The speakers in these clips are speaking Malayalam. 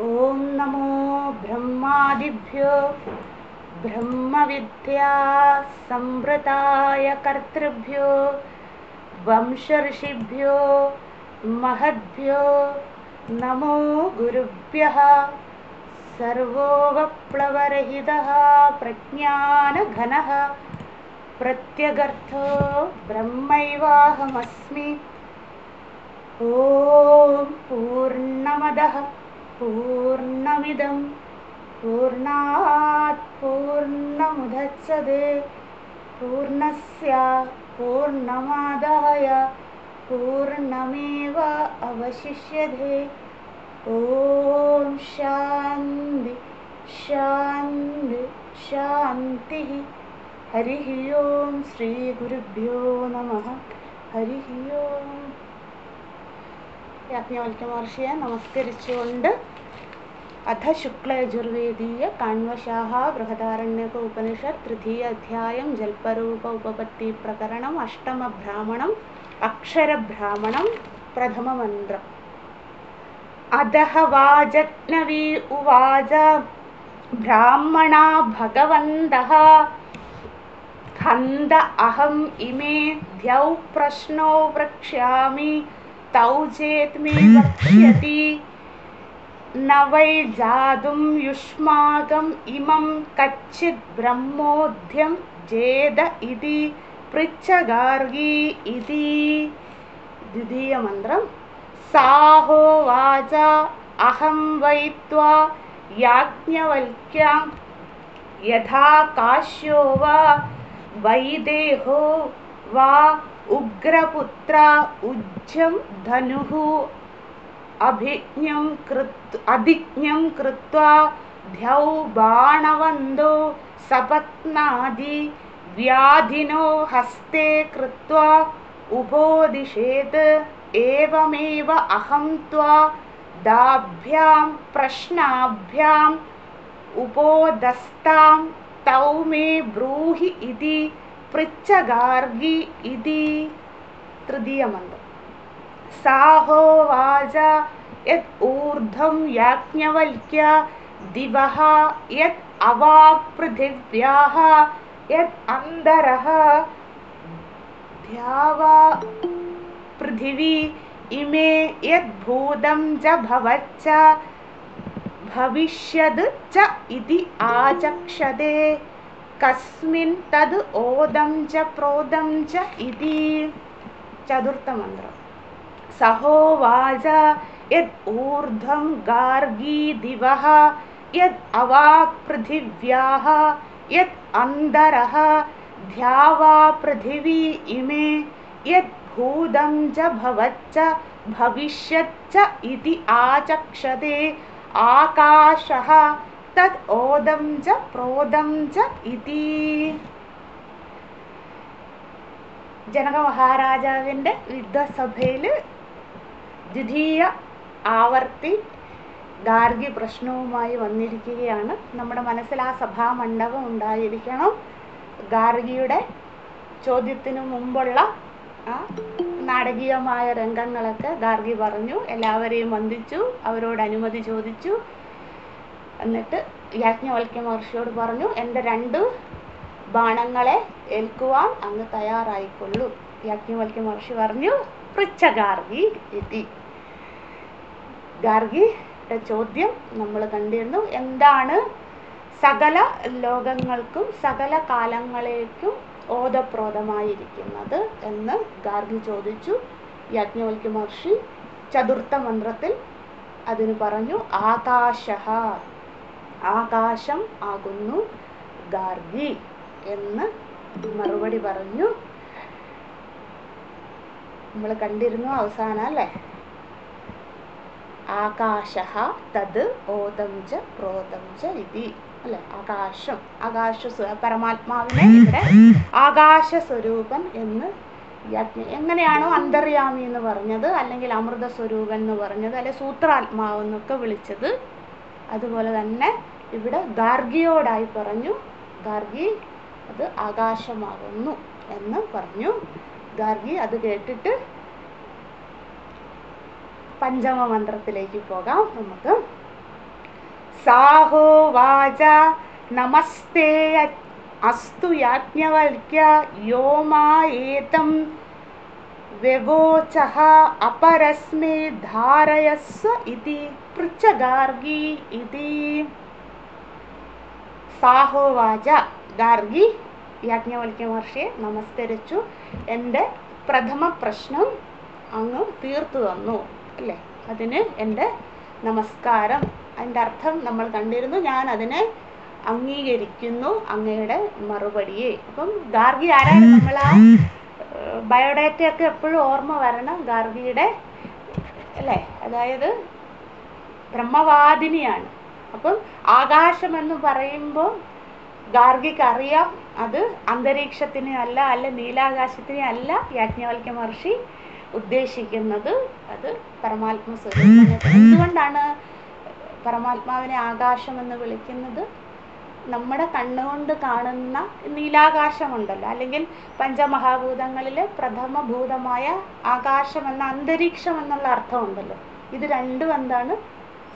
ओम नमो ब्रह्मादिभ्यो ब्रह्मविद्या संवृताय कर्तृभ्यो वंशऋषिभ्यो महद्भ्यो नमो गुरुभ्यः। सर्वोपप्लवरहितः प्रज्ञानघनः प्रत्यगर्थो ब्रह्मैवाहमस्मि। ओम पूर्णमदः पूर्णमिदं पूर्णात् पूर्णमुदच्यते पूर्णस्य पूर्णमादाय पूर्णमेव अवशिष्यते। ओम शांति शांति शांतिः। हरिः ओम श्री गुरुभ्यो नमः। हरिः ओम। യാജ്ഞവൽക്യ മഹർഷിയെ നമസ്കരിച്ചുകൊണ്ട് അഥ ശുക്ലയജുർവേദീയ കാണ്വശാഹ ബൃഹദാരണ്യക ഉപനിഷത്ത് തൃതീയ അധ്യായം ജൽപരൂപ ഉപപത്തി പ്രകരണം അഷ്ടമ ബ്രാഹ്മണം അക്ഷരബ്രാഹ്മണം പ്രഥമ മന്ത്രം. അധഃ വാജജ്ഞവീ ഉവാച ബ്രാഹ്മണാ ഭഗവന്തഃ ഹന്ത അഹം ഇമേ ദ്യൗ പ്രശ്നോ വക്ഷ്യാമി तौ चेत् मे वक्ष्यति न वै जातुं युष्माकम् इमं कच्चित् ब्रह्मोद्यं जेद इति पृच्छगार्गी इति. द्वितीयमन्त्रं. साहोवाच अहं वै त्वा याज्ञवल्क्यं यथा काश्यो वा वैदेहो वा उग्रपुत्र उज्जं धनुः अधिज्ञं कृत्वा द्यौ बाणवन्दो सपत्नादि व्याधिनो हस्ते कृत्वा उपोदिशेत्. एवमेव अहं त्वा दाभ्यां प्रश्नाभ्याम् उपोदस्तां तौ मे ब्रूहि इति पृच्छगार्गी इति. तृतीयमन्त्रम्. साहोवाच यत् ऊर्ध्वं याज्ञवल्क्य दिवः यत् अवाक् पृथिव्याः यत् अन्तरः द्यावा पृथिवी इमे यत् भूतं च भवच्च भविष्यद् च इति आचक्षते. कस्मिन् तद् ओदं च प्रोदं च इति. चतुर्थमन्त्रम्. सहोवाच यत् ऊर्ध्वं गार्गी दिवः यत् अवाक् पृथिव्याः यत् अन्तरः द्यावा पृथिवी इमे यत् भूतं च भवच्च भविष्यत् च इति आचक्षते. आकाशः तत् ओदं च प्रोदं च इति. ജനക മഹാരാജാവിൻ്റെ യുദ്ധസഭയിൽ ദ്വിതീയ ആവർത്തി ഗാർഗി പ്രശ്നവുമായി വന്നിരിക്കുകയാണ്. നമ്മുടെ മനസ്സിൽ ആ സഭാമണ്ഡപം ഉണ്ടായിരിക്കണം. ഗാർഗിയുടെ ചോദ്യത്തിനു മുമ്പുള്ള നാടകീയമായ രംഗങ്ങളൊക്കെ ഗാർഗി പറഞ്ഞു. എല്ലാവരെയും വന്ദിച്ചു, അവരോട് അനുമതി ചോദിച്ചു. എന്നിട്ട് യാജ്ഞവൽക്യ മഹർഷിയോട് പറഞ്ഞു, എൻ്റെ 2 ബാണങ്ങളെ ഏൽക്കുവാൻ അങ്ങ് തയ്യാറായിക്കൊള്ളൂ. യാജ്ഞവൽക്യ മഹർഷി പറഞ്ഞു, പൃച്ഛഗാർഗി ഇതി. ഗാർഗിയുടെ ചോദ്യം നമ്മൾ കണ്ടിരുന്നു. എന്താണ് സകല ലോകങ്ങൾക്കും സകല കാലങ്ങളേക്കും ഓതപ്രോതമായിരിക്കുന്നത് എന്ന് ഗാർഗി ചോദിച്ചു. യാജ്ഞവൽക്യ മഹർഷി ചതുർത്ഥ മന്ത്രത്തിൽ അതിന് പറഞ്ഞു, ആകാശഃ, ആകാശം ആകുന്നു ഗാർഗി എന്ന് മറുപടി പറഞ്ഞു. നമ്മൾ കണ്ടിരുന്നു അവസാനം അല്ലേ. ആകാശഃ തത് ഓദം ച പ്രോദം ച ഇതി അല്ലെ. ആകാശം, പരമാത്മാവിനെ ഇവിടെ ആകാശ സ്വരൂപൻ എന്ന് എങ്ങനെയാണോ അന്തര്യാമി എന്ന് പറഞ്ഞത്, അല്ലെങ്കിൽ അമൃത സ്വരൂപൻ എന്ന് പറഞ്ഞത്, അല്ലെ സൂത്രാത്മാവ് എന്നൊക്കെ വിളിച്ചത്, അതുപോലെ തന്നെ ഇവിടെ ഗാർഗിയോടായി പറഞ്ഞു. ഗാർഗി അത് ആകാശമാകുന്നു എന്ന് പറഞ്ഞു. ഗാർഗി അത് കേട്ടിട്ട് പഞ്ചമ മന്ത്രത്തിലേക്ക് പോകാം നമുക്ക്. സാഹോവാച നമസ്തേ അസ്തു യാജ്ഞവൽക്യ യോ മാ ഏതം വ്യവോചഃ അപരസ്മൈ ധാരയസ്വ ഇതി പൃച്ഛ ഗാർഗി ഇതി. സാഹോവാച, ഗാർഗി യാജ്ഞവൽക്യ മഹർഷിയെ നമസ്കരിച്ചു. എൻ്റെ പ്രഥമ പ്രശ്നം അങ്ങ് തീർത്തു തന്നു അല്ലേ, അതിന് എൻ്റെ നമസ്കാരം. അതിൻ്റെ അർത്ഥം നമ്മൾ കണ്ടിരുന്നു. ഞാൻ അതിനെ അംഗീകരിക്കുന്നു, അങ്ങയുടെ മറുപടിയെ. അപ്പം ഗാർഗി ആരാണ്? നമ്മൾ ആ ബയോഡേറ്റയൊക്കെ എപ്പോഴും ഓർമ്മ വരണം ഗാർഗിയുടെ അല്ലേ, അതായത് ബ്രഹ്മവാദിനിയാണ്. അപ്പം ആകാശമെന്ന് പറയുമ്പോൾ ഗാർഗിക്ക് അറിയാം അത് അന്തരീക്ഷത്തിനെ അല്ല, നീലാകാശത്തിനെ അല്ല യാജ്ഞവൽക്യ മഹർഷി ഉദ്ദേശിക്കുന്നത്, അത് പരമാത്മ സ്വരൂപനെ. എന്തുകൊണ്ടാണ് പരമാത്മാവിനെ ആകാശം എന്ന് വിളിക്കുന്നത്? നമ്മുടെ കണ്ണുകൊണ്ട് കാണുന്ന നീലാകാശമുണ്ടല്ലോ, അല്ലെങ്കിൽ പഞ്ചമഹാഭൂതങ്ങളിലെ പ്രഥമ ഭൂതമായ ആകാശം എന്ന അന്തരീക്ഷം എന്നുള്ള അർത്ഥമുണ്ടല്ലോ. ഇത് രണ്ടും എന്താണ്?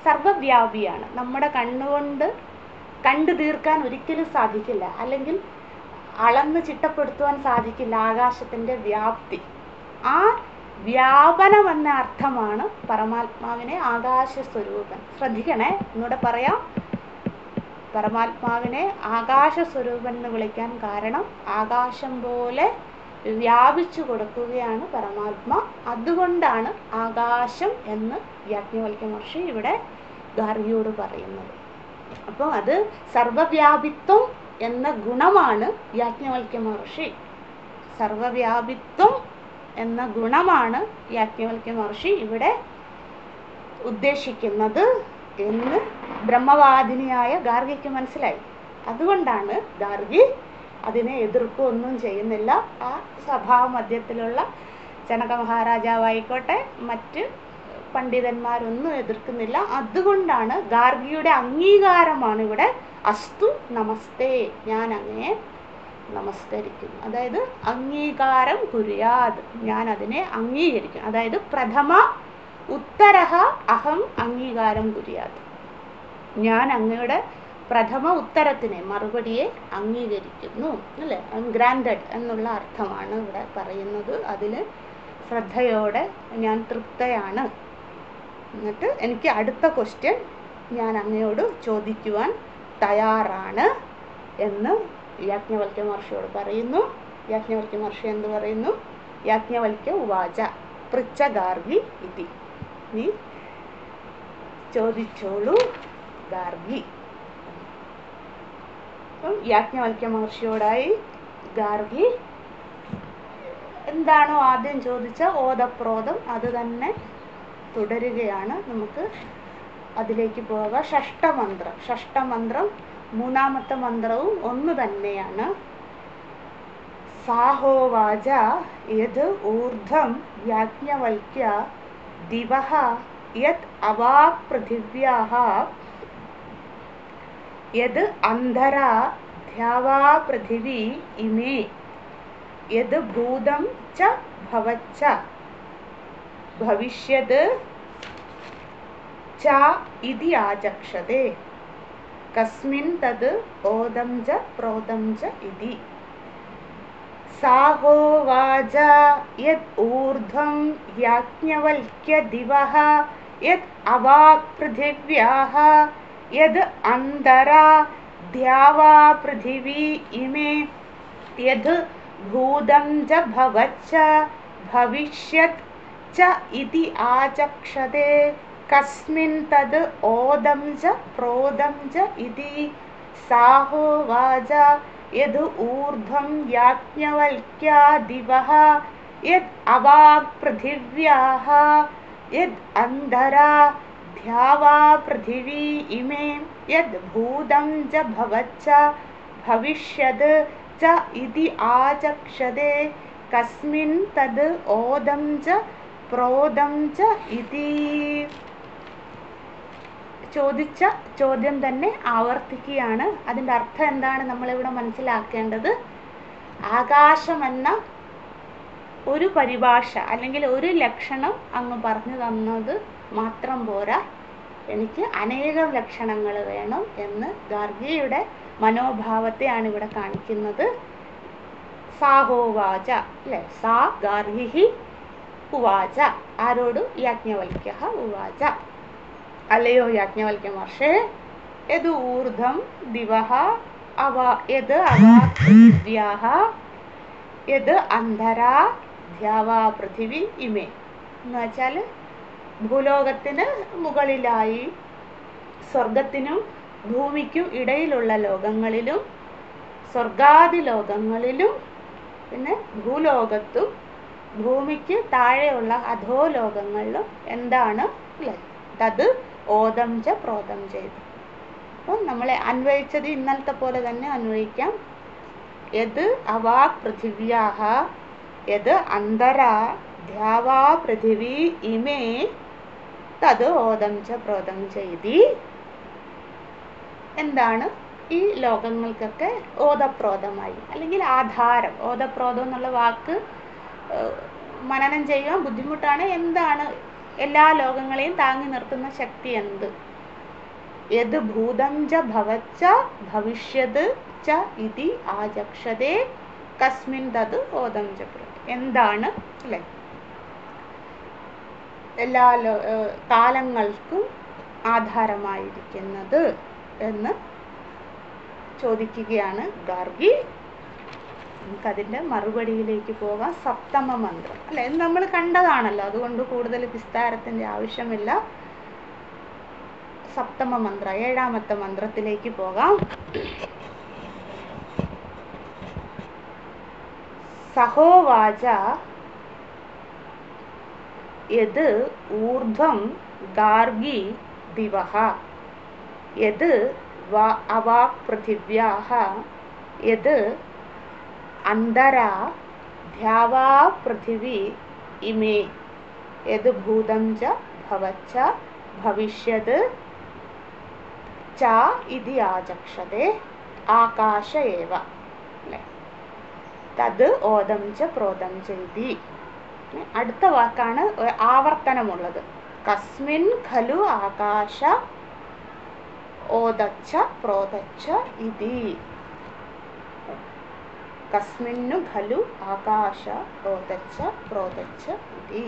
സർവവ്യാപിയാണ്. നമ്മുടെ കണ്ണുകൊണ്ട് കണ്ടു തീർക്കാൻ ഒരിക്കലും സാധിക്കില്ല, അല്ലെങ്കിൽ അളന്ന് ചിട്ടപ്പെടുത്തുവാൻ സാധിക്കില്ല ആകാശത്തിൻ്റെ വ്യാപ്തി. ആ വ്യാപനം എന്ന അർത്ഥമാണ് പരമാത്മാവിനെ ആകാശ സ്വരൂപൻ. ശ്രദ്ധിക്കണേ, എന്നൂടെ പറയാം. പരമാത്മാവിനെ ആകാശ സ്വരൂപൻ എന്ന് വിളിക്കാൻ കാരണം ആകാശം പോലെ വ്യാപിച്ചു കൊടുക്കുകയാണ് പരമാത്മ. അതുകൊണ്ടാണ് ആകാശം എന്ന് യാജ്ഞവൽക്യ മഹർഷി ഇവിടെ ഗാർഗിയോട് പറയുന്നത്. അപ്പോൾ അത് സർവവ്യാപിത്വം എന്ന ഗുണമാണ് യാജ്ഞവൽക്യ മഹർഷി, സർവവ്യാപിത്വം എന്ന ഗുണമാണ് യാജ്ഞവൽക്യ മഹർഷി ഇവിടെ ഉദ്ദേശിക്കുന്നത് എന്ന് ബ്രഹ്മവാദിനിയായ ഗാർഗിക്ക് മനസ്സിലായി. അതുകൊണ്ടാണ് ഗാർഗി അതിനെ എതിർക്കുകയൊന്നും ചെയ്യുന്നില്ല. ആ സഭാമധ്യത്തിലുള്ള ജനക മഹാരാജാവായിക്കോട്ടെ മറ്റ് പണ്ഡിതന്മാരൊന്നും എതിർക്കുന്നില്ല. അതുകൊണ്ടാണ് ഗാർഗിയുടെ അംഗീകാരമാണ് ഇവിടെ അസ്തു നമസ്തേ, ഞാൻ അങ്ങയെ നമസ്കരിക്കുന്നു. അതായത് അംഗീകാരം കുര്യാത്, ഞാൻ അതിനെ അംഗീകരിക്കും. അതായത് പ്രഥമ ഉത്തരഹ അഹം അംഗീകാരം കുര്യാത്, ഞാൻ അങ്ങയുടെ പ്രഥമ ഉത്തരത്തിനെ മറുപടിയെ അംഗീകരിക്കുന്നു അല്ലേ. ഗ്രാൻഡഡ് എന്നുള്ള അർത്ഥമാണ് ഇവിടെ പറയുന്നത്. അതിൽ ശ്രദ്ധയോടെ ഞാൻ തൃപ്തയാണ്. എന്നിട്ട് എനിക്ക് അടുത്ത ക്വസ്റ്റ്യൻ ഞാൻ അങ്ങയോട് ചോദിക്കുവാൻ തയ്യാറാണ് എന്ന് യാജ്ഞവൽക്യ മഹർഷിയോട് പറയുന്നു. യാജ്ഞവൽക്യ മഹർഷി എന്ത് പറയുന്നു? യാജ്ഞവൽക്യ ഉവാച പൃച്ഛ ഗാർഗി ഇതി, നീ ചോദിച്ചോളൂ ഗാർഗി. അപ്പം യാജ്ഞവൽക്യ മഹർഷിയോടായി ഗാർഗി എന്താണോ ആദ്യം ചോദിച്ച ഓതപ്രോതം അത് തന്നെ തുടരുകയാണ്. നമുക്ക് അതിലേക്ക് പോകാം. ഷഷ്ടമന്ത്രം മൂന്നാമത്തെ മന്ത്രവും ഒന്ന് തന്നെയാണ്. സാഹോവാച യത് ഊർധ്വം യാജ്ഞവൽക്യ ദിവഃ യത് അവാക് പൃഥിവ്യാഃ യത് അന്ധരാ ദ്യാവാ പൃഥിവി ഇമേ യത് ഭൂതം ച ഭവച്ച ഭവിഷ്യത് ച ഇതി ആചക്ഷതേ കസ്മിൻ തത് ഓദം ച പ്രോദം ച ഇതി. സാഹോവാച യത് ഊർധ്വം യാജ്ഞവൽക്യ ദിവഃ യത് അവാക് പൃഥിവ്യാഃ യത് അന്തരാ ദ്യാവാ പൃഥിവി ഇമേ യത് ഭൂതം ച ഭവച്ച ഭവിഷ്യത് ച ഇതി ആചക്ഷതേ കസ്മിൻ തത് ഓദം ച പ്രോദം ച ഇതി. സാഹോവാച യത് ഊർധ്വം യാജ്ഞവൽക്യ ദിവഃ യത് അവാക് പൃഥിവ്യാഃ യത് അന്തരാ ദ്യാവാ പൃഥിവി ഇമേ യത് ഭൂതം ച ഭവച്ച ഭവിഷ്യത് ച ഇതി ആചക്ഷതേ കസ്മിൻ തത് ഓദം ച പ്രോദം ച ഇതി. ചോദിച്ച ചോദ്യം തന്നെ ആവർത്തിക്കുകയാണ്. അതിൻ്റെ അർത്ഥം എന്താണ് നമ്മളിവിടെ മനസ്സിലാക്കേണ്ടത്? ആകാശമെന്ന ഒരു പരിഭാഷ അല്ലെങ്കിൽ ഒരു ലക്ഷണം അങ്ങ് പറഞ്ഞു തന്നത് മാത്രം പോരാ. എനിക്ക് അനേകം ലക്ഷണങ്ങൾ വേണം എന്ന് ഗാർഗിയുടെ മനോഭാവത്തെയാണ് ഇവിടെ കാണിക്കുന്നത്. സാഹോവാച അല്ലെ, സാ ഗാർഗി ഉവാച. ആരോട്? യാജ്ഞവൽക്യഃ ഉവാച. അല്ലയോ യാജ്ഞവൽക്യ മഹർഷേ, യദ് ഊർധ്വം ദിവഃ യദ് പൃഥിവ്യാഃ യദ് അന്ധരാ ദ്യാവാ പൃഥിവി ഇമേ. എന്ന് വെച്ചാൽ ഭൂലോകത്തിന് മുകളിലായി സ്വർഗത്തിനും ഭൂമിക്കും ഇടയിലുള്ള ലോകങ്ങളിലും സ്വർഗാദി ലോകങ്ങളിലും പിന്നെ ഭൂലോകത്തും ഭൂമിക്ക് താഴെയുള്ള അധോലോകങ്ങളിലും എന്താണ് അല്ലേ? തത് ഓദം ച പ്രോതം ചെയ്തു. അപ്പം നമ്മളെ അന്വയിച്ചത് ഇന്നലത്തെ പോലെ തന്നെ അന്വയിക്കാം. യദ് അവാക് പൃഥിവ്യാഃ യദ് അന്തരാ ദ്യാവാ പൃഥിവി ഇമേ തത് ഓദം ച പ്രോതം ചെയ്തി. എന്താണ്? ഈ ലോകങ്ങൾക്കൊക്കെ ഓതപ്രോതമായി അല്ലെങ്കിൽ ആധാരം. ഓതപ്രോതം എന്നുള്ള വാക്ക് മനനം ചെയ്യാൻ ബുദ്ധിമുട്ടാണ്. എന്താണ് എല്ലാ ലോകങ്ങളെയും താങ്ങി നിർത്തുന്ന ശക്തി? എന്ത്? യത് ഭൂതം ച ഭവച്ച ഭവിഷ്യത് ച ഇതി ആചക്ഷതേ കസ്മിൻ തത് ഓദം ച പ്രോതം. എന്താണ് അല്ലെ? എല്ലാ കാലങ്ങൾക്കും ആധാരമായിരിക്കുന്നത് എന്ന് ചോദിക്കുകയാണ് ഗാർഗി. നമുക്കതിൻ്റെ മറുപടിയിലേക്ക് പോകാം. സപ്തമ മന്ത്രം അല്ലെ, നമ്മൾ കണ്ടതാണല്ലോ, അതുകൊണ്ട് കൂടുതൽ വിസ്താരത്തിൻ്റെ ആവശ്യമില്ല. സപ്തമ മന്ത്ര, ഏഴാമത്തെ മന്ത്രത്തിലേക്ക് പോകാം. സഹോവാച യദ് ഊർധ്വം ഗാർഗി ദിവഃ യദ് അവാക് പൃഥിവ്യാഃ യദ് അന്തരാ ദ്യാവാ പൃഥിവി ഇമേ യദ് ഭൂതം ച ഭവച്ച ഭവിഷ്യത് ച ഇതി ആചക്ഷതേ ആകാശ ഏവ അല്ലേ? തത് ഓദം ച പ്രോതം ചെയ്തി. അടുത്ത വാക്കാണ് ആവർത്തനമുള്ളത്. കസ്മിൻ ഖലു ആകാശ ഓദച്ച പ്രോതച്ച ഇതി. കസ്മിന്നു ഖലു ആകാശ ഓദച്ച പ്രോതച്ച ഇതി.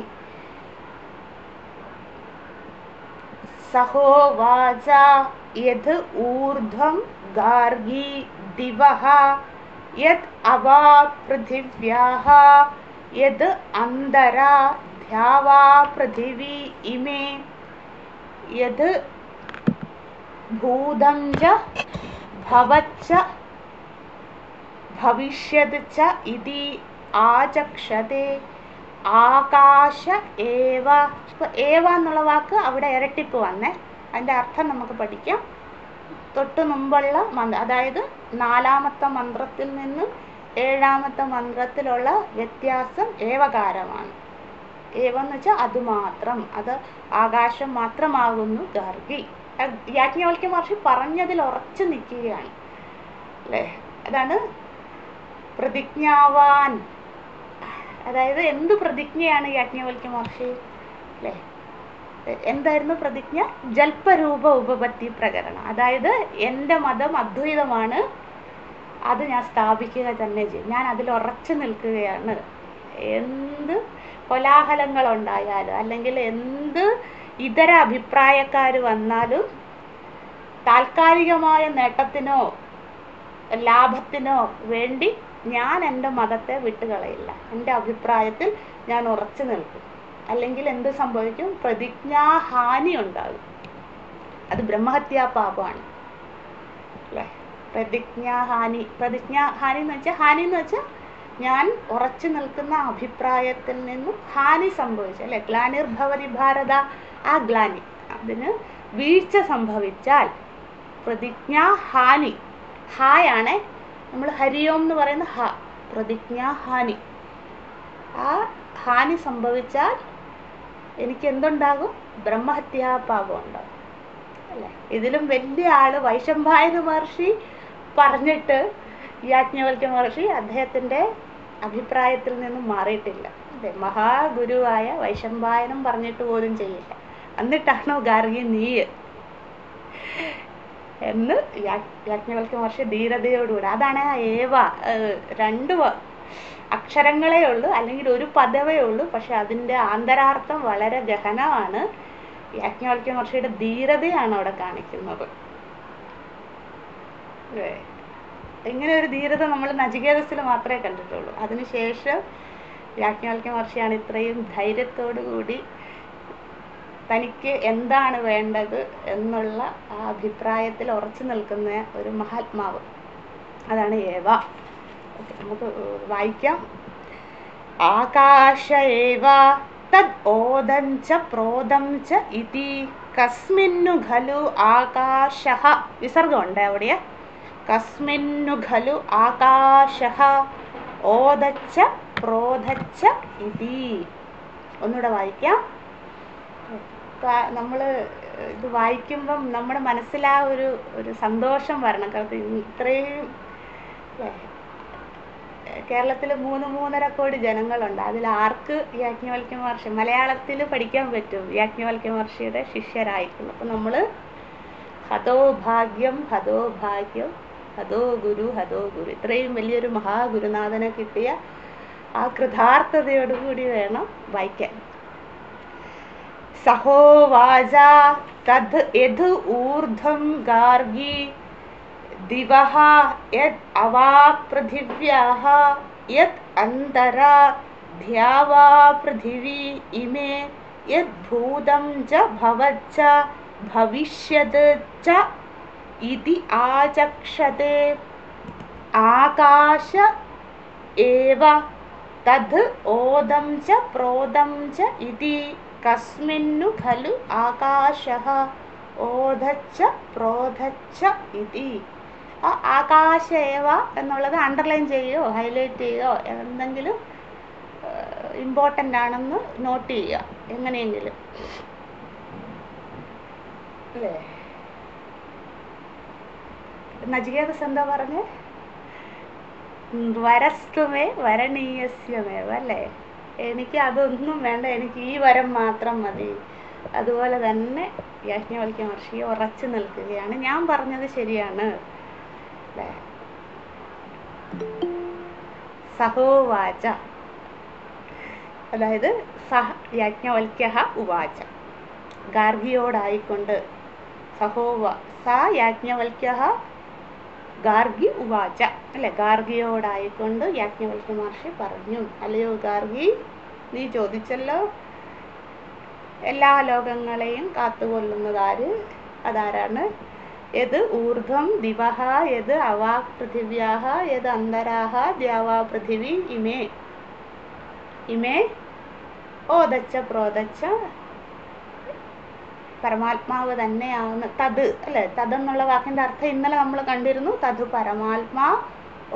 സഹോവാച യദ് ഊർധ്വം ഗാർഗി ദിവഃ യദ് അവാക് പൃഥിവ്യാഃ യദ് അന്തരാ ദ്യാവാ പൃഥിവി ഇമേ യദ് ഭൂതം ച ഭവച്ച ഭവിഷ്യത് ച ഇതി ആചക്ഷതേ ആകാശ ഏവ. ഏവ എന്നുള്ള വാക്ക് അവിടെ ഇരട്ടിപ്പ് വന്നേ. അതിൻ്റെ അർത്ഥം നമുക്ക് പഠിക്കാം. തൊട്ട് മുമ്പുള്ള അതായത് 4ാമത്തെ മന്ത്രത്തിൽ നിന്നും 7ാമത്തെ മന്ത്രത്തിലുള്ള വ്യത്യാസം ഏവകാരമാണ്. ഏവെന്ന് വെച്ചാൽ അതുമാത്രം, അത് ആകാശം മാത്രമാകുന്നു ഗാർഗി. യാജ്ഞവൽക്യ മഹർഷി പറഞ്ഞതിൽ ഉറച്ചു നിൽക്കുകയാണ് അല്ലേ? അതാണ് പ്രതിജ്ഞാവാൻ. അതായത് എന്ത് പ്രതിജ്ഞയാണ് യാജ്ഞവൽക്യ മഹർഷി അല്ലേ? എന്തായിരുന്നു പ്രതിജ്ഞ? ജൽപരൂപ ഉപപത്തി പ്രകരണം. അതായത് എൻ്റെ മതം അദ്വൈതമാണ്, അത് ഞാൻ സ്ഥാപിക്കുക തന്നെ ചെയ്യും, ഞാൻ അതിൽ ഉറച്ചു നിൽക്കുകയാണ്. എന്ത് കോലാഹലങ്ങളുണ്ടായാലും അല്ലെങ്കിൽ എന്ത് ഇതര അഭിപ്രായക്കാർ വന്നാലും താൽക്കാലികമായ നേട്ടത്തിനോ ലാഭത്തിനോ വേണ്ടി ഞാൻ എൻ്റെ മതത്തെ വിട്ടുകളയില്ല. എൻ്റെ അഭിപ്രായത്തിൽ ഞാൻ ഉറച്ചു നിൽക്കും. അല്ലെങ്കിൽ എന്ത് സംഭവിക്കും? പ്രതിജ്ഞാഹാനി ഉണ്ടാകും. അത് ബ്രഹ്മഹത്യാ പാപമാണ് അല്ലേ? പ്രതിജ്ഞാഹാനി എന്ന് വെച്ചാൽ, ഹാനി എന്ന് വെച്ചാൽ ഞാൻ ഉറച്ചു നിൽക്കുന്ന അഭിപ്രായത്തിൽ നിന്നും ഹാനി സംഭവിച്ചു അല്ലെ? ഗ്ലാനിർഭവതി ഭാരത, ആ ഗ്ലാനി, അതിന് വീഴ്ച സംഭവിച്ചാൽ പ്രതിജ്ഞാഹാനി. ഹായാണ് നമ്മൾ ഹരിയോം എന്ന് പറയുന്ന ഹ, പ്രതിജ്ഞാഹാനി. ആ ഹാനി സംഭവിച്ചാൽ എനിക്ക് എന്തുണ്ടാകും? ബ്രഹ്മഹത്യാ പാപം ഉണ്ടാകും അല്ലേ? ഇതിലും വലിയ ആള് വൈശമ്പായന മഹർഷി പറഞ്ഞിട്ട് യാജ്ഞവൽക്യ മഹർഷി അദ്ദേഹത്തിൻ്റെ അഭിപ്രായത്തിൽ നിന്നും മാറിയിട്ടില്ല അല്ലേ? മഹാഗുരുവായ വൈശമ്പായനം പറഞ്ഞിട്ട് പോലും ചെയ്യില്ല. എന്നിട്ടാണോ ഗാർഗി നീ എന്ന് യാജ്ഞവൽക്യ മഹർഷി ധീരതയോടുകൂടി, അതാണ് ആ ഏവ. രണ്ട് അക്ഷരങ്ങളേ ഉള്ളൂ, അല്ലെങ്കിൽ ഒരു പദവേ ഉള്ളൂ, പക്ഷെ അതിൻ്റെ ആന്തരാർത്ഥം വളരെ ഗഹനമാണ്. യാജ്ഞവൽക്യ മഹർഷിയുടെ ധീരതയാണ് അവിടെ കാണിക്കുന്നത്. ഇങ്ങനെ ഒരു ധീരത നമ്മൾ നചികേതസിൽ മാത്രമേ കണ്ടിട്ടുള്ളൂ. അതിനുശേഷം യാജ്ഞവൽക്യ മഹർഷിയാണ് ഇത്രയും ധൈര്യത്തോടു കൂടി തനിക്ക് എന്താണ് വേണ്ടത് എന്നുള്ള ആ അഭിപ്രായത്തിൽ ഉറച്ചു നിൽക്കുന്ന ഒരു മഹാത്മാവ്. അതാണ് ഏവ. നമുക്ക് വായിക്കാം. ആകാശ ഏവ തദ് ഓദം ച പ്രോദം ച ഇതി കസ്മിന്നു ഖലു ആകാശഃ. വിസർഗമുണ്ട് അവിടെ. കസ്മിന്നു ഖലു ആകാശഃ ഓദച്ച പ്രോദച്ച ഇതി. ഒന്നുകൂടെ വായിക്കാം. നമ്മൾ ഇത് വായിക്കുമ്പം നമ്മുടെ മനസ്സിലാ ഒരു സന്തോഷം വരണം. കാരണം ഇത്രയും കേരളത്തിൽ 3-3.5 കോടി ജനങ്ങളുണ്ട്. അതിൽ ആർക്ക് യാജ്ഞവൽക്യ മഹർഷി മലയാളത്തിൽ പഠിക്കാൻ പറ്റും? യാജ്ഞവൽക്യ മഹർഷിയുടെ ശിഷ്യരായിരിക്കുന്നു. അപ്പം നമ്മൾ ഹതോ ഭാഗ്യം ഹതോ ഭാഗ്യം ഹതോ ഗുരു ഹതോ ഗുരു, ഇത്രയും വലിയൊരു മഹാഗുരുനാഥനെ കിട്ടിയ ആ കൃതാർത്ഥതയോടുകൂടി വേണം വായിക്കാൻ. സഹോവാച തദ് യദ് ഊർധ്വം ഗാർഗി ദിവഃ യദ് അവാക് പൃഥിവ്യാഃ യദ് അന്തരാ ദ്യാവാ പൃഥിവീ ഇമേ യദ് ഭൂതം ച ഭവച്ച ഭവിഷ്യത് ച ഇതി ആചക്ഷതേ. ആകാശ ഏവ തദ് ഓദം ച പ്രോദം ച ഇതി കസ്മിന്നു ഖലു ആകാശഃ ഓദച്ച പ്രോദച്ച ഇതി. ആ ആകാശ ഏവ എന്നുള്ളത് അണ്ടർലൈൻ ചെയ്യുകയോ ഹൈലൈറ്റ് ചെയ്യുകയോ എന്തെങ്കിലും ഇമ്പോർട്ടൻ്റ് ആണെന്ന് നോട്ട് ചെയ്യുക എങ്ങനെയെങ്കിലും, അല്ലേ? നചികേതസ് എന്താ പറഞ്ഞ്? വരസ്തുമേ വരണീയസ്യമേവ, അല്ലേ? എനിക്ക് അതൊന്നും വേണ്ട, എനിക്ക് ഈ വരം മാത്രം മതി. അതുപോലെ തന്നെ യാജ്ഞവൽക്യ മഹർഷി ഉറച്ചു നിൽക്കുകയാണ്. ഞാൻ പറഞ്ഞത് ശരിയാണ്, അല്ലേ? സഹോവാച, അതായത് യാജ്ഞവൽക്യഃ ഉവാച, ഗാർഗിയോടായിക്കൊണ്ട്. യാജ്ഞവൽക്യഃ ഗാർഗി ഉവാച, അല്ലെ? ഗാർഗിയോടായിക്കൊണ്ട് യാജ്ഞവൽക്യ മഹർഷി പറഞ്ഞു, അല്ലയോ ഗാർഗി, നീ ചോദിച്ചല്ലോ എല്ലാ ലോകങ്ങളെയും കാത്തുകൊള്ളുന്നതാര്? അതാരാണ്? യത് ഊർധ്വം ദിവഃ യത് അവാക് പൃഥിവ്യാഃ യത് അന്തരാഃ ദ്യാവാ പൃഥിവി ഇമേ ഓദച്ച പ്രോദച്ച. പരമാത്മാവ് തന്നെയാണ് തത്, അല്ലെ? തതെന്നുള്ള വാക്കിന്റെ അർത്ഥം ഇന്നലെ നമ്മൾ കണ്ടിരുന്നു. തത് പരമാത്മാ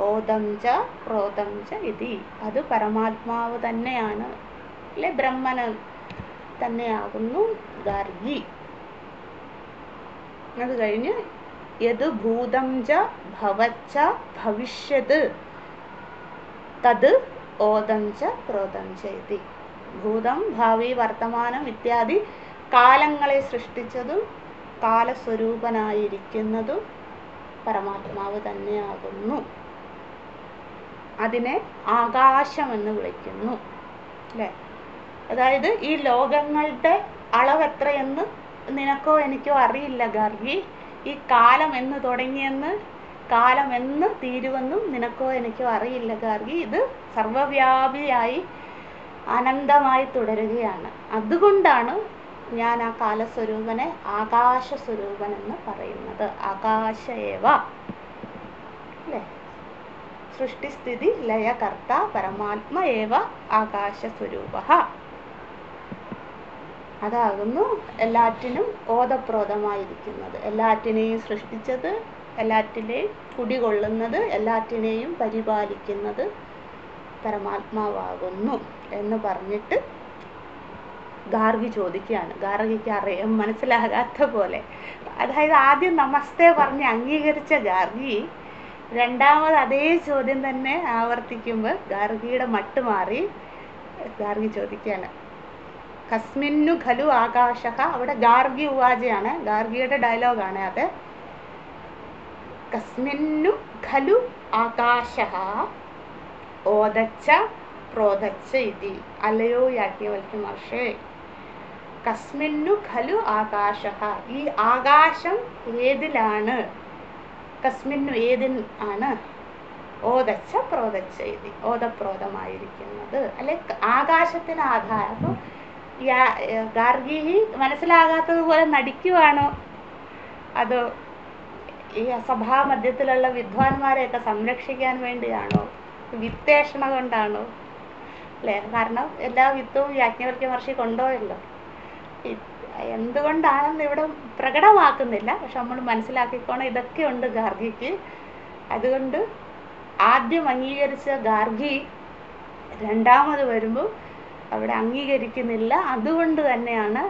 ഓദം ച പ്രോദം ച ഇതി. അത് പരമാത്മാവ് തന്നെയാണ്, അല്ലെ? ബ്രഹ്മന് തന്നെയാകുന്നു ഗാർഗി. അത് കഴിഞ്ഞ് യത് ഭൂതം ച ഭവച്ച ഭവിഷ്യത് തത് ഓദം ച പ്രോദം ച ഇതി. ഭൂതം, ഭാവി, വർത്തമാനം ഇത്യാദി കാലങ്ങളെ സൃഷ്ടിച്ചതും കാലസ്വരൂപനായിരിക്കുന്നതും പരമാത്മാവ് തന്നെയാകുന്നു. അതിനെ ആകാശമെന്ന് വിളിക്കുന്നു, അല്ലേ? അതായത് ഈ ലോകങ്ങളുടെ അളവ് എത്രയെന്ന് നിനക്കോ എനിക്കോ അറിയില്ല ഗാർഗി. ഈ കാലം എന്ന് തുടങ്ങിയെന്ന് കാലം എന്ന് തീരുവെന്നും നിനക്കോ എനിക്കോ അറിയില്ല ഗാർഗി. ഇത് സർവവ്യാപിയായി അനന്തമായി തുടരുകയാണ്. അതുകൊണ്ടാണ് ഞാൻ ആ കാലസ്വരൂപനെ ആകാശസ്വരൂപൻ എന്ന് പറയുന്നത്. ആകാശേവ, അല്ലേ? സൃഷ്ടിസ്ഥിതി ലയകർത്ത പരമാത്മ ഏവ ആകാശസ്വരൂപഃ. അതാകുന്നു എല്ലാറ്റിനും ഓതപ്രോതമായിരിക്കുന്നത്, എല്ലാറ്റിനെയും സൃഷ്ടിച്ചത്, എല്ലാറ്റിനെയും കുടികൊള്ളുന്നത്, എല്ലാറ്റിനെയും പരിപാലിക്കുന്നത് പരമാത്മാവാകുന്നു എന്ന് പറഞ്ഞിട്ട് ഗാർഗി ചോദിക്കുകയാണ്. ഗാർഗിക്ക് മനസ്സിലാകാത്ത പോലെ. അതായത് ആദ്യം നമസ്തേ പറഞ്ഞ് അംഗീകരിച്ച ഗാർഗി രണ്ടാമത് അതേ ചോദ്യം തന്നെ ആവർത്തിക്കുമ്പോൾ ഗാർഗിയുടെ മട്ട് മാറി. ഗാർഗി ചോദിക്കുകയാണ്, കസ്മിന്നു ഖലു ആകാശഃ, അവിടെ ഗാർഗി ഉവാചയാണ്, ഗാർഗിയുടെ ഡയലോഗാണ് അത്. കസ്മിന്നു ഖലു ആകാശഃ ഓദച്ച പ്രോദച്ച ഇതി. അല്ലയോ യാജ്ഞവൽക്യ മഹർഷേ, കസ്മിന്നു ഖലു ആകാശഃ, ഈ ആകാശം ഏതിലാണ്, കസ്മിന്നു ഏതിൻ ആണ്, ഓദച്ച പ്രോദച്ച ഇതി, ഓതപ്രോതമായിരിക്കുന്നത്, അല്ലെ ആകാശത്തിന് ആധാരം. അപ്പോൾ ഗാർഗി മനസ്സിലാകാത്തതുപോലെ നടിക്കുവാണോ, അതോ ഈ സഭാമധ്യത്തിലുള്ള വിദ്വാൻമാരെയൊക്കെ സംരക്ഷിക്കാൻ വേണ്ടിയാണോ, വിത്തേഷണ കൊണ്ടാണോ, അല്ലേ? കാരണം എല്ലാ വിത്തും യാജ്ഞവൽക്യ മഹർഷി കൊണ്ടുപോയല്ലോ. എന്തുകൊണ്ടാണെന്ന് ഇവിടെ പ്രകടമാക്കുന്നില്ല, പക്ഷെ നമ്മൾ മനസ്സിലാക്കിക്കോണം ഇതൊക്കെ ഉണ്ട് ഗാർഗിക്ക്. അതുകൊണ്ട് ആദ്യം അംഗീകരിച്ച ഗാർഗി രണ്ടാമത് വരുമ്പോൾ അവിടെ അംഗീകരിക്കുന്നില്ല. അതുകൊണ്ട് തന്നെയാണ്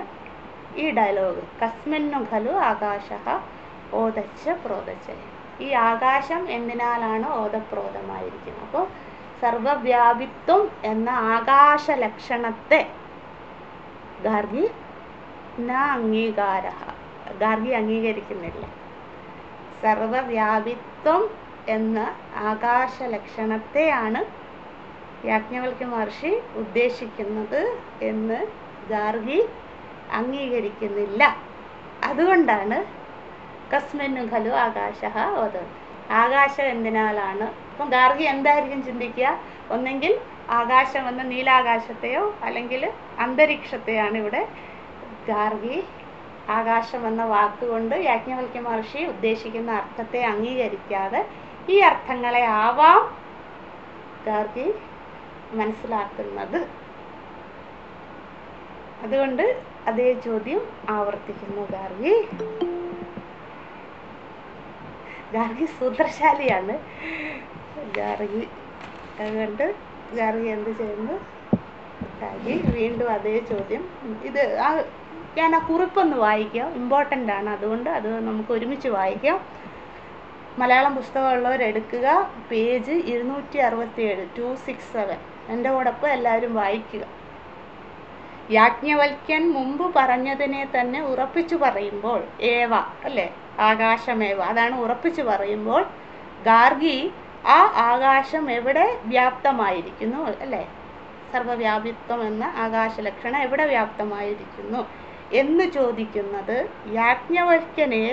ഈ ഡയലോഗ് കസ്മിന്നു ഖലു ആകാശഃ ഓദച്ച പ്രോദച്ച. ഈ ആകാശം എന്തിനാലാണ് ഓതപ്രോതമായിരിക്കുന്നത്. അപ്പോൾ സർവവ്യാപിത്വം എന്ന ആകാശ ലക്ഷണത്തെ ഗാർഗി ഗാർഗി അംഗീകരിക്കുന്നില്ല. സർവവ്യാപിത്വം എന്ന ആകാശ ലക്ഷണത്തെയാണ് യാജ്ഞവൽക്യ മഹർഷി ഉദ്ദേശിക്കുന്നത് എന്ന് ഗാർഗി അംഗീകരിക്കുന്നില്ല. അതുകൊണ്ടാണ് കസ്മിന്നു ഖലു ആകാശഃ ഓദം, ആകാശം എന്തിനാലാണ്. അപ്പം ഗാർഗി എന്തായിരിക്കും ചിന്തിക്കുക, ഒന്നെങ്കിൽ ആകാശം എന്ന നീലാകാശത്തെയോ അല്ലെങ്കിൽ അന്തരീക്ഷത്തെയാണ് ഇവിടെ ഗാർഗി ആകാശം എന്ന വാക്കുകൊണ്ട് യാജ്ഞവൽക്യ മഹർഷി ഉദ്ദേശിക്കുന്ന അർത്ഥത്തെ അംഗീകരിക്കാതെ ഈ അർത്ഥങ്ങളെ ആവാം ഗാർഗി മനസ്സിലാക്കുന്നത്. അതുകൊണ്ട് അതേ ചോദ്യം ആവർത്തിക്കുന്നു ഗാർഗി. ഗാർഗി സൂത്രശാലിയാണ് ഗാർഗി. അതുകൊണ്ട് ഗാർഗി എന്ത് ചെയ്യുന്നു, ഗാർഗി വീണ്ടും അതേ ചോദ്യം. ഇത് ഞാൻ ആ കുറിപ്പൊന്ന് വായിക്കാം, ഇമ്പോർട്ടൻ്റ് ആണ്. അതുകൊണ്ട് അത് നമുക്ക് ഒരുമിച്ച് വായിക്കാം. മലയാളം പുസ്തകമുള്ളവരെടുക്കുക, പേജ് 267, 267. എൻ്റെ കൂടൊപ്പം എല്ലാവരും വായിക്കുക. യാജ്ഞവൽക്യൻ മുമ്പ് പറഞ്ഞതിനെ തന്നെ ഉറപ്പിച്ചു പറയുമ്പോൾ, ഏവ അല്ലേ, ആകാശമേവ, അതാണ് ഉറപ്പിച്ചു പറയുമ്പോൾ ഗാർഗി ആ ആകാശം എവിടെ വ്യാപ്തമായിരിക്കുന്നു, അല്ലേ, സർവവ്യാപിത്വം എന്ന ആകാശ ലക്ഷണം എവിടെ വ്യാപ്തമായിരിക്കുന്നു എന്ന് ചോദിക്കുന്നത് യാജ്ഞവൽക്യനെ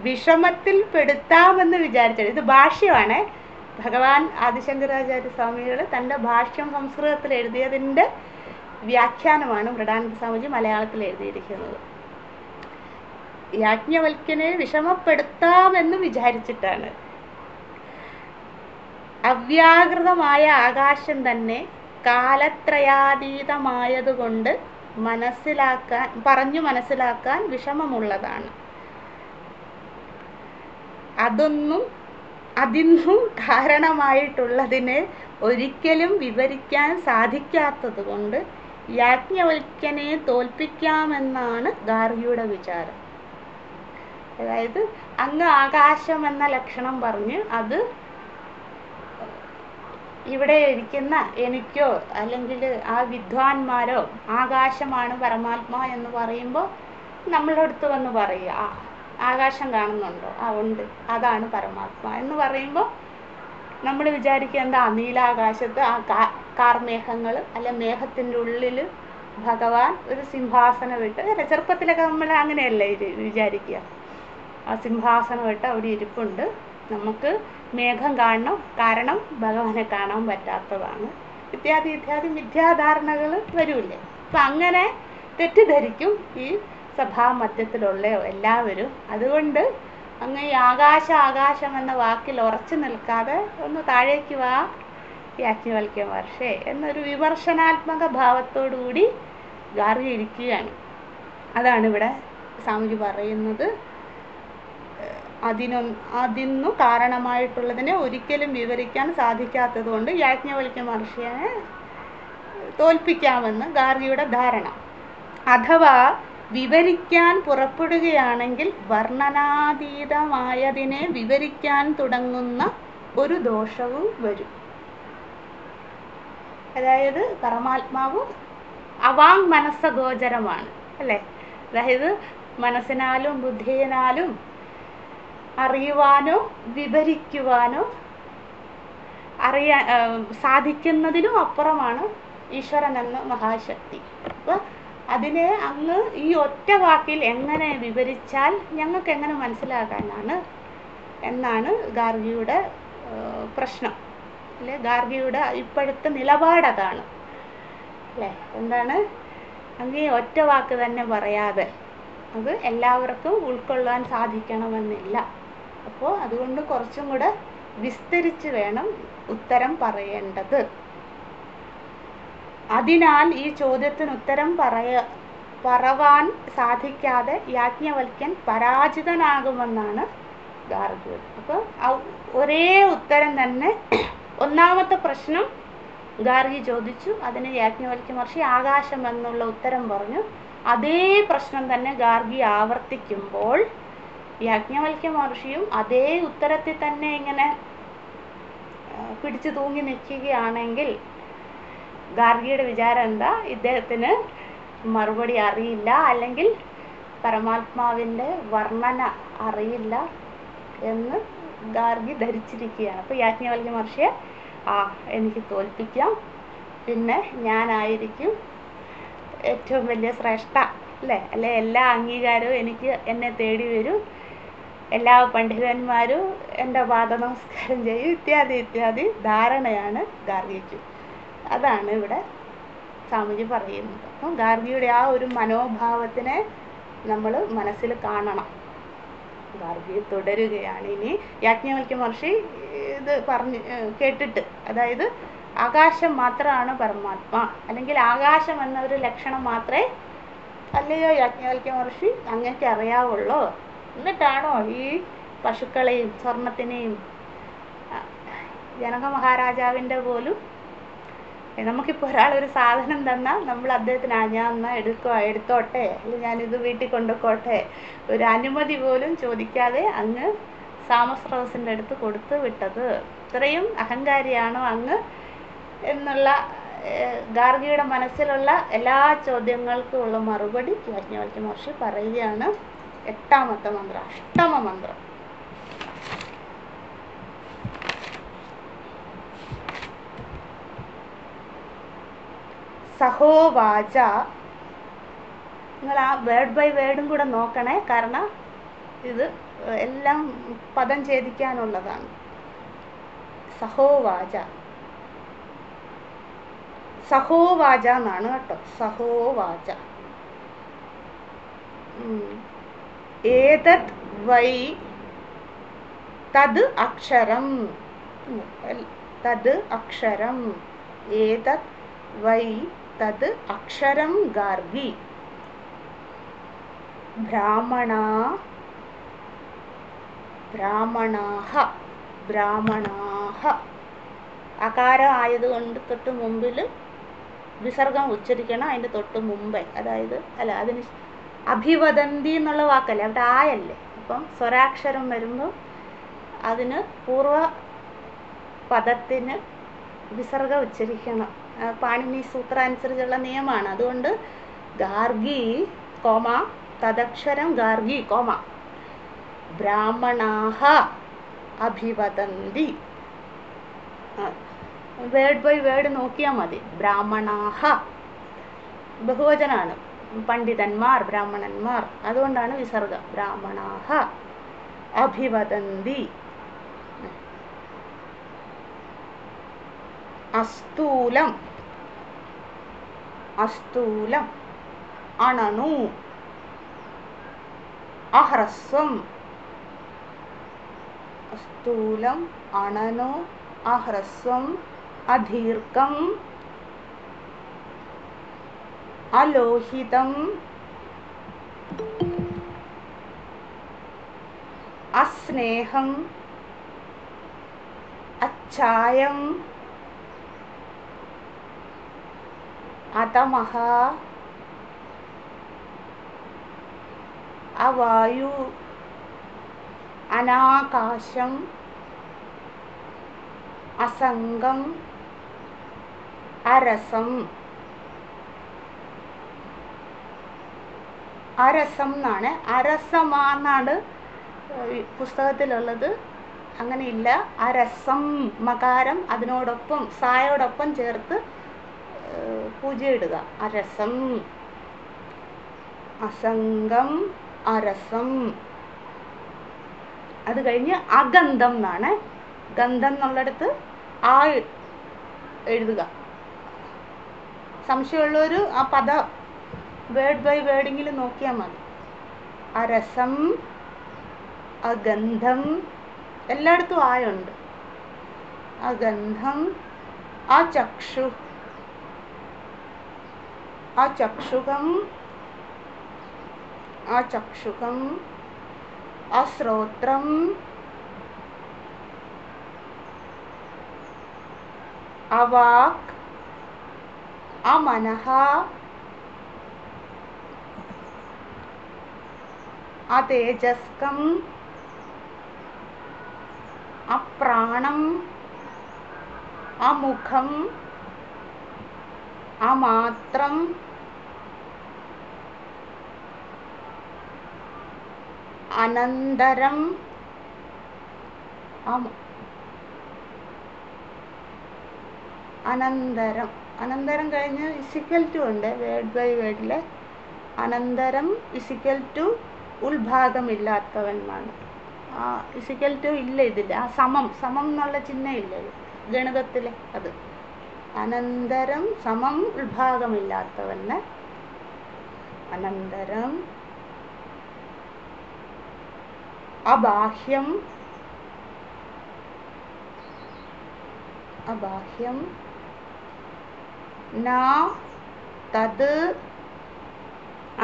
വിഷമത്തിൽ പെടുത്താമെന്ന് വിചാരിച്ചത്. ഇത് ഭാഷ്യമാണ്. ഭഗവാൻ ആദിശങ്കരാചാര്യ സ്വാമികൾ തൻ്റെ ഭാഷ്യം സംസ്കൃതത്തിൽ എഴുതിയതിൻ്റെ വ്യാഖ്യാനമാണ് മൃഡാനന്ദ സ്വാമിജി മലയാളത്തിൽ എഴുതിയിരിക്കുന്നത്. യാജ്ഞവൽക്യനെ വിഷമപ്പെടുത്താമെന്ന് വിചാരിച്ചിട്ടാണ്. അവ്യാകൃതമായ ആകാശം തന്നെ കാലത്രയാതീതമായതുകൊണ്ട് പറഞ്ഞു മനസ്സിലാക്കാൻ വിഷമമുള്ളതാണ്. അതിന്നും കാരണമായിട്ടുള്ളതിനെ ഒരിക്കലും വിവരിക്കാൻ സാധിക്കാത്തത് കൊണ്ട് യാജ്ഞവൽക്യനെ തോൽപ്പിക്കാമെന്നാണ് ഗാർഗിയുടെ വിചാരം. അതായത് അങ്ങ് ആകാശം എന്ന ലക്ഷണം പറഞ്ഞ് അത് ഇവിടെ ഇരിക്കുന്ന എനിക്കോ അല്ലെങ്കിൽ ആ വിദ്വാൻമാരോ ആകാശമാണ് പരമാത്മാ എന്ന് പറയുമ്പോൾ നമ്മളുടെ അടുത്ത് വന്ന് പറയുക, ആകാശം കാണുന്നുണ്ടോ, ഉണ്ട്, അതാണ് പരമാത്മാ എന്ന് പറയുമ്പോൾ നമ്മൾ വിചാരിക്കുക എന്താ, നീലാകാശത്ത് ആ കാർമേഘങ്ങൾ അല്ലെ മേഘത്തിൻ്റെ ഉള്ളിൽ ഭഗവാൻ ഒരു സിംഹാസനം ഇട്ട്, ചെറുപ്പത്തിലൊക്കെ നമ്മൾ അങ്ങനെയല്ലേ വിചാരിക്കുക, ആ സിംഹാസനം ഇട്ട് അവിടെ ഇരിപ്പുണ്ട്, നമുക്ക് മേഘം കാണണം, കാരണം ഭഗവാനെ കാണാൻ പറ്റാത്തതാണ്, ഇത്യാദി മിഥ്യാധാരണകൾ വരൂല്ലേ. അപ്പം അങ്ങനെ തെറ്റിദ്ധരിക്കും ഈ സഭാമധ്യത്തിലുള്ളയോ എല്ലാവരും. അതുകൊണ്ട് അങ്ങ് ഈ ആകാശം എന്ന വാക്കിൽ ഉറച്ചു നിൽക്കാതെ ഒന്ന് താഴേക്ക് വാ യാജ്ഞവൽക്യ മഹർഷേ എന്നൊരു വിമർശനാത്മക ഭാവത്തോടുകൂടി ഗാർഗി ഇരിക്കുകയാണ്. അതാണ് ഇവിടെ സ്വാമിജി പറയുന്നത്. അതിന്നു കാരണമായിട്ടുള്ളതിനെ ഒരിക്കലും വിവരിക്കാൻ സാധിക്കാത്തത് കൊണ്ട് യാജ്ഞവൽക്യ മഹർഷിയെ തോൽപ്പിക്കാമെന്ന് ഗാർഗിയുടെ ധാരണ. അഥവാ വിവരിക്കാൻ പുറപ്പെടുകയാണെങ്കിൽ വർണ്ണനാതീതമായതിനെ വിവരിക്കാൻ തുടങ്ങുന്ന ഒരു ദോഷവും വരും. അതായത് പരമാത്മാവ് അവാങ് മനസ്സഗോചരമാണ് അല്ലേ? അതായത് മനസ്സിനാലും ബുദ്ധിയിനാലും അറിയുവാനോ വിവരിക്കുവാനോ സാധിക്കുന്നതിനും അപ്പുറമാണ് ഈശ്വരൻ എന്ന മഹാശക്തി. അപ്പോൾ അതിനെ അങ്ങ് ഈ ഒറ്റ വാക്കിൽ എങ്ങനെ വിവരിച്ചാൽ ഞങ്ങൾക്ക് എങ്ങനെ മനസ്സിലാക്കാനാണ് എന്നാണ് ഗാർഗിയുടെ പ്രശ്നം അല്ലേ? ഗാർഗിയുടെ ഇപ്പോഴത്തെ നിലപാടതാണ് അല്ലേ? എന്താണ്, അങ്ങ് ഒറ്റ വാക്ക് തന്നെ പറയാതെ അത് എല്ലാവർക്കും ഉൾക്കൊള്ളാൻ സാധിക്കണമെന്നില്ല. അപ്പോൾ അതുകൊണ്ട് കുറച്ചും കൂടെ വിസ്തരിച്ച് വേണം ഉത്തരം പറയേണ്ടത്. അതിനാൽ ഈ ചോദ്യത്തിന് ഉത്തരം പറവാൻ സാധിക്കാതെ യാജ്ഞവൽക്യൻ പരാജിതനാകുമെന്നാണ് ഗാർഗിയുടെ. അപ്പോൾ ഒരേ ഉത്തരം തന്നെ ഒന്നാമത്തെ പ്രശ്നം ഗാർഗി ചോദിച്ചു, അതിന് യാജ്ഞവൽക്യ മഹർഷി ആകാശം എന്നുള്ള ഉത്തരം പറഞ്ഞു. അതേ പ്രശ്നം തന്നെ ഗാർഗി ആവർത്തിക്കുമ്പോൾ യാജ്ഞവൽക്യ മഹർഷിയും അതേ ഉത്തരത്തിൽ തന്നെ ഇങ്ങനെ പിടിച്ചു തൂങ്ങി നിൽക്കുകയാണെങ്കിൽ ഗാർഗിയുടെ വിചാരം എന്താ? ഇദ്ദേഹത്തിന് മറുപടി അറിയില്ല, അല്ലെങ്കിൽ പരമാത്മാവിൻ്റെ വർണ്ണന അറിയില്ല എന്ന് ഗാർഗി ധരിച്ചിരിക്കുകയാണ്. അപ്പോൾ യാജ്ഞവൽക്യ മഹർഷിയെ എനിക്ക് തോൽപ്പിക്കാം, പിന്നെ ഞാനായിരിക്കും ഏറ്റവും വലിയ ശ്രേഷ്ഠ അല്ലേ? എല്ലാ അംഗീകാരവും എന്നെ തേടി വരും, എല്ലാ പണ്ഡിതന്മാരും എൻ്റെ പാദ നമസ്കാരം ചെയ്യും, ഇത്യാദി ധാരണയാണ് ഗാർഗിക്ക്. അതാണ് ഇവിടെ സ്വാമിജി പറയുന്നത്. അപ്പം ഗാർഗിയുടെ ആ ഒരു മനോഭാവത്തിനെ നമ്മൾ മനസ്സിൽ കാണണം. ഗാർഗി തുടരുകയാണ്. ഇനി യാജ്ഞവൽക്യ മഹർഷി ഇത് കേട്ടിട്ട്, അതായത് ആകാശം മാത്രമാണ് പരമാത്മാ, അല്ലെങ്കിൽ ആകാശം എന്നൊരു ലക്ഷണം മാത്രമേ അല്ലയോ യാജ്ഞവൽക്യ മഹർഷി അങ്ങേക്ക് അറിയാവുള്ളൂ, എന്നിട്ടാണോ ഈ പശുക്കളെയും സ്വർണത്തിനെയും ജനക മഹാരാജാവിൻ്റെ പോലും, നമുക്കിപ്പോൾ ഒരാളൊരു സാധനം തന്നാൽ നമ്മൾ അദ്ദേഹത്തിന് ഞാൻ എന്നാൽ എടുത്തോട്ടെ, അല്ലെങ്കിൽ ഞാനിത് വീട്ടിൽ കൊണ്ടുപോട്ടെ, ഒരു അനുമതി പോലും ചോദിക്കാതെ അങ്ങ് സാമസ്രവസിൻ്റെ അടുത്ത് കൊടുത്തു വിട്ടത്, ഇത്രയും അഹങ്കാരിയാണോ അങ്ങ് എന്നുള്ള ഗാർഗിയുടെ മനസ്സിലുള്ള എല്ലാ ചോദ്യങ്ങൾക്കും ഉള്ള മറുപടി യാജ്ഞവൽക്യ മഹർഷി പറയുകയാണ്. 8ാമത്തെ മന്ത്രം, അഷ്ടമ മന്ത്രം. സഹോവാച. നിങ്ങൾ ആ വേർഡ് ബൈ വേർഡും കൂടെ നോക്കണേ, കാരണം ഇത് എല്ലാം പദം ഛേദിക്കാനുള്ളതാണ്. സഹോവാച, സഹോവാച എന്നാണ് കേട്ടോ, സഹോവാച. ഏതത് വൈ തത് അക്ഷരം, തത് അക്ഷരം, ഏതത് വൈ തത് അക്ഷരം ഗാർഗി ബ്രാഹ്മണാഹ അകാരം ആയതുകൊണ്ട് തൊട്ട് മുമ്പിൽ വിസർഗം ഉച്ചരിക്കണം, അതിൻ്റെ തൊട്ട് മുമ്പേ, അതായത് അതിന് അഭിവദന്തി എന്നുള്ള വാക്കല്ലേ, അവിടെ ആയല്ലേ, അപ്പം സ്വരാക്ഷരം വരുമ്പോൾ അതിന് പൂർവ പദത്തിന് വിസർഗം ഉച്ചരിക്കണം. പാണിനി സൂത്രം അനുസരിച്ചുള്ള നിയമമാണ്. അതുകൊണ്ട് ഗാർഗി കോമ തദക്ഷരം ഗാർഗി കോമ ബ്രാഹ്മണാഹ അഭിവദന്തി. വേർഡ് ബൈ വേർഡ് നോക്കിയാൽ മതി. ബ്രാഹ്മണാഹ ബഹുവചനാണ്, പണ്ഡിതന്മാർ, ബ്രാഹ്മണന്മാർ, അതുകൊണ്ടാണ് വിസർഗ. ബ്രാഹ്മണാഹ അഭിവദന്തി. അസ്തൂലം, അസ്തൂലം അണണു, അഹ്രസ്വം, അസ്തൂലം അണനു അഹ്രസ്വം, അദീർഘം, അലോഹിതം, അസ്നേഹം, അച്ഛായം, അതമഹ, അവായു, അനാകാശം, അസംഗം, അരസം. അരസം എന്നാണ്. അരസമാന്നാണ് പുസ്തകത്തിലുള്ളത്. അങ്ങനെയില്ല. അരസം മകാരം അതിനോടൊപ്പം സായോടൊപ്പം ചേർത്ത് പൂജ ഇടുക. അരസം. അസംഗം അരസം. അത് കഴിഞ്ഞ് അഗന്ധം എന്നാണ്. ഗന്ധം എന്നുള്ളിടത്ത് ആ എഴുതുക. സംശയമുള്ളവർ ആ പദ വേർഡ് ബൈ വേർഡെങ്കിലും നോക്കിയാൽ മതി. അരസം, അഗന്ധം, എല്ലായിടത്തും ആയുണ്ട്. അഗന്ധം, അചക്ഷു, അചക്ഷുകം, അചക്ഷുകം, അശ്രോത്രം, അവാക്, അമനഃ, അതേജസ്കം, അപ്രാണം, അമുഖം, അമാത്രം, അനന്തരം, അനന്തരം. അനന്തരം കഴിഞ്ഞ് ഇസിക്കൽ ടു ഉണ്ട് വേർഡ് ബൈ വേർഡിൽ. അനന്തരം ഇസിക്കൽ ടു ഉൾഭാഗമില്ലാത്തവൻ എന്നാണ്. ആ ഇസിക്കൽ ടു ഇല്ല ഇതിൽ. ആ സമം എന്നുള്ള ചിഹ്നം ഇല്ല ഗണിതത്തിൽ. അത് അനന്തരം സമം ഉൾഭാഗമില്ലാത്തവന് അനന്തരം. അബാഹ്യം, അബാഹ്യം, ന തത്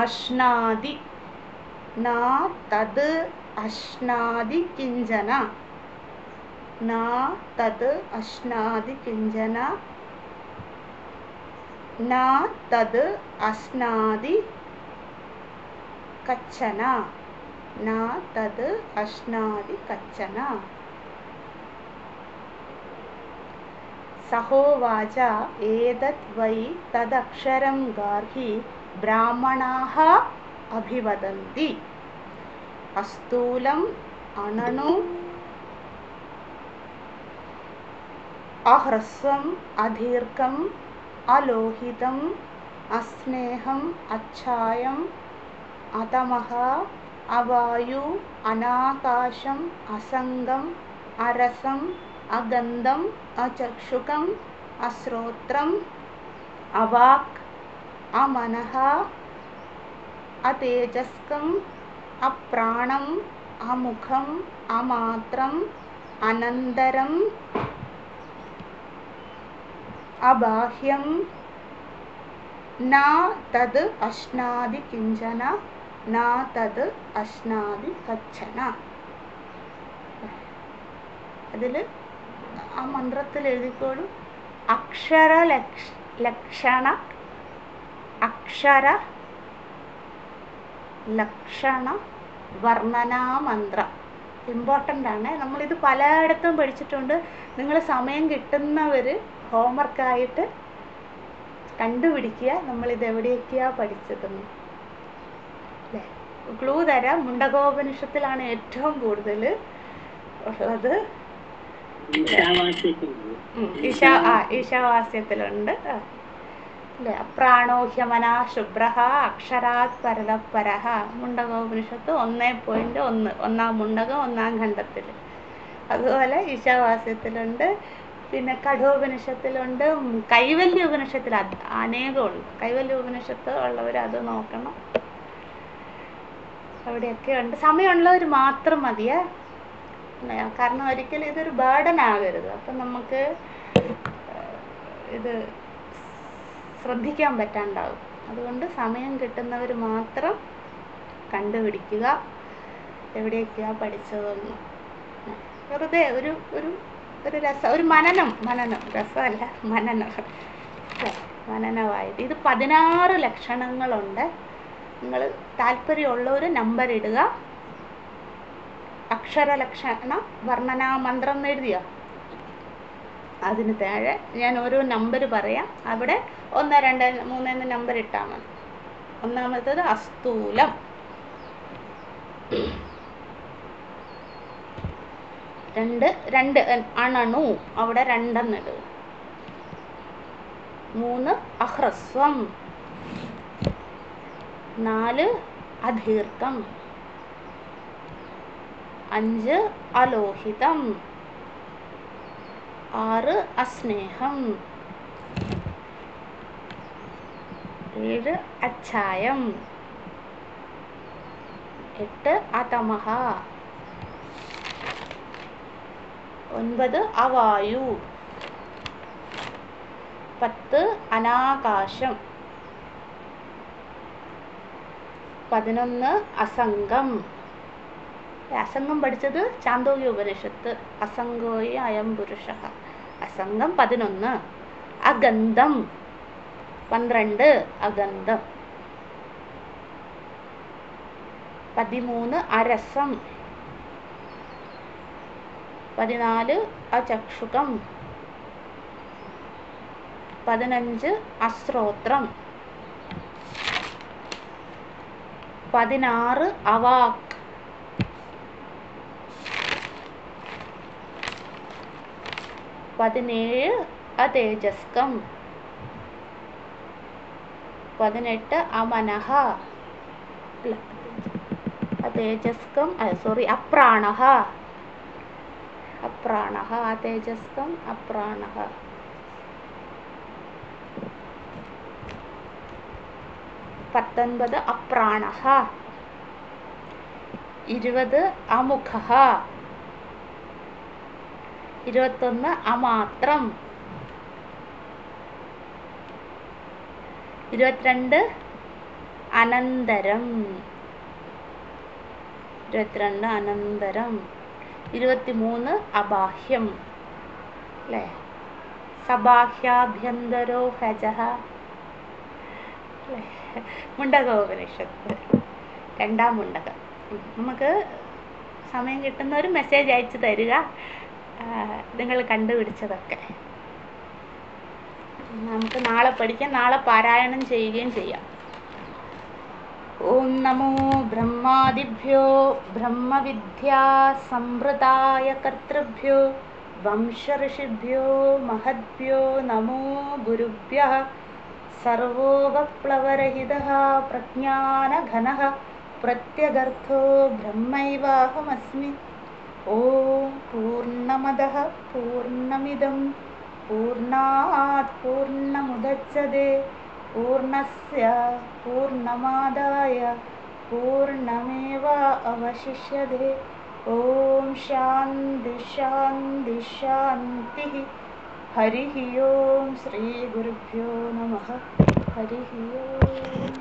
അശ്നാദി, ന തത് അശ്നാദി കിഞ്ചന, ന തത് അശ്നാദി കിഞ്ചന, ന തത് അശ്നാദി കച്ചന, ന തത് അശ്നാദി കച്ചന. സഹോവാച ഏതത് വൈ തദക്ഷരം ഗാർഹി ബ്രാഹ്മണാഃ അഭിവദന്തി. അസ്ഥൂലം, അണണു, അഹ്രസ്വം, അദീർഘം, അലോഹിതം, അസ്നേഹം, അച്ഛായം, അതമഃ, അവായു, അനാകാശം, അസംഗം, അരസം, അഗന്ധം, അചക്ഷുകം, അശ്രോത്രം, അവാക്, അമനഃ, അതേജസ്കം, അപ്രാണം, അമുഖം, അമാത്രം, അനന്തരം, അബാഹ്യം, ന തത് അശ്നാദി കിഞ്ചന, ന തത് അശ്നാദി കച്ചന. അതിൽ ആ മന്ത്രത്തിൽ എഴുതിക്കോളൂ. അക്ഷര ലക്ഷണ, അക്ഷര ലക്ഷണ വർണ്ണനാ മന്ത്രം. ഇമ്പോർട്ടൻ്റ് ആണ്. നമ്മളിത് പലയിടത്തും പഠിച്ചിട്ടുണ്ട്. നിങ്ങൾ സമയം കിട്ടുന്നവർ ഹോംവർക്കായിട്ട് കണ്ടുപിടിക്കുക നമ്മളിത് എവിടെയൊക്കെയാണ് പഠിച്ചതെന്ന്. അല്ലേ? ക്ലൂ തരാം. മുണ്ടകോപനിഷത്തിലാണ് ഏറ്റവും കൂടുതൽ ഉള്ളത്. ഈശാവാസ്യത്തിലുണ്ട്. അല്ലേ? അപ്രാണോഹ്യമന ശുഭ്രഃ അക്ഷരാത് പരതഃപരഃ. മുണ്ടകോപനിഷത്ത് 1.1 ഒന്നാം മുണ്ടകം 1-ാം ഖണ്ഡത്തിൽ. അതുപോലെ ഈശാവാസ്യത്തിലുണ്ട്. പിന്നെ കഠോപനിഷത്തിലുണ്ട്. കൈവല്യ ഉപനിഷത്തിൽ അനേകമുണ്ട്. കൈവല്യ ഉപനിഷത്ത് ഉള്ളവർ അത് നോക്കണം. അവിടെയൊക്കെ ഉണ്ട്. സമയമുള്ളവർ മാത്രം മതിയേ. കാരണം ഒരിക്കലും ഇതൊരു ബേർഡൻ ആകരുത്. അപ്പം നമുക്ക് ഇത് ശ്രദ്ധിക്കാൻ പറ്റാണ്ടാവും. അതുകൊണ്ട് സമയം കിട്ടുന്നവർ മാത്രം കണ്ടുപിടിക്കുക എവിടെയൊക്കെയാണ് പഠിച്ചതെന്ന്. വെറുതെ ഒരു ഒരു ഒരു രസം, ഒരു മനനം, രസമല്ല, മനനമായിട്ട്. ഇത് 16 ലക്ഷണങ്ങളുണ്ട്. നിങ്ങൾ താല്പര്യമുള്ളവർ നമ്പർ ഇടുക. അക്ഷരലക്ഷണ വർണ്ണനാ മന്ത്രം എന്ന് എഴുതിയോ? അതിന് താഴെ ഞാൻ ഓരോ നമ്പർ പറയാം. അവിടെ 1, 2, 3 എന്ന് നമ്പർ ഇട്ടാൽ മതി. ഒന്നാമത്തേത് അസ്ഥൂലം. രണ്ട് അണണു, അവിടെ രണ്ടെന്നിടുക. 3 അഹ്രസ്വം. 4 അദീർഘം. 5 അലോഹിതം. 6 അസ്നേഹം. 7 അച്ഛായം. 8 അതമഹ. 9 അവായു. 10 അനാകാശം. 11 അസംഗം. അസംഗം പഠിച്ചത് ചാന്തോക്യ ഉപനിഷത്ത്. അസംഗോയി അയം പുരുഷ. അസംഗം 11. അഗന്ധം 12 അഗന്ധം. 13 അരസം. 14 അചക്ഷുകം. 15 അശ്രോത്രം. 16 അവാക്. 17 അതേജസ്കം. 18 അമനഹ. അതേജസ്കം അപ്രാണഹ. അപ്രാണഹ അതേജസ്കം അപ്രാണഹ. 19 അപ്രാണഹ. 20 അമുഖഃ. 21 അമാത്രം. 22 അനന്തരം. 22 അനന്തരം. 23 അബാഹ്യം. അല്ലേ? സബാഹ്യാഭ്യന്തരോ ഹജഃ. മുണ്ടകോപനിഷത്ത്, 2ാം മുണ്ടകം. നമുക്ക് സമയം കിട്ടുന്ന ഒരു മെസ്സേജ് അയച്ചു തരിക, നിങ്ങൾ കണ്ടുപിടിച്ചതൊക്കെ. നമുക്ക് നാളെ പഠിക്കാം, നാളെ പാരായണം ചെയ്യുകയും ചെയ്യാം. ഓം നമോ ബ്രഹ്മാദിഭ്യോ ബ്രഹ്മവിദ്യാ സംവൃതായ കർത്തൃഭ്യോ വംശഋഷിഭ്യോ മഹദ്ഭ്യോ നമോ ഗുരുഭ്യഃ. സർവോപപ്ലവരഹിതഃ പ്രജ്ഞാനഘനഃ പ്രത്യഗർത്ഥോ ബ്രഹ്മൈവാഹമസ്മി. ഓം പൂർണ്ണമദഃ പൂർണ്ണമിദം പൂർണ്ണാത് പൂർണ്ണമുദച്യതേ പൂർണ്ണസ്യ പൂർണ്ണമാദായ പൂർണ്ണമേവാവശിഷ്യതേ. ഓം ശാന്തി ശാന്തി ശാന്തി. ഹരി ഓം. ശ്രീ ഗുരുഭ്യോ നമഃ. ഹരി ഓം.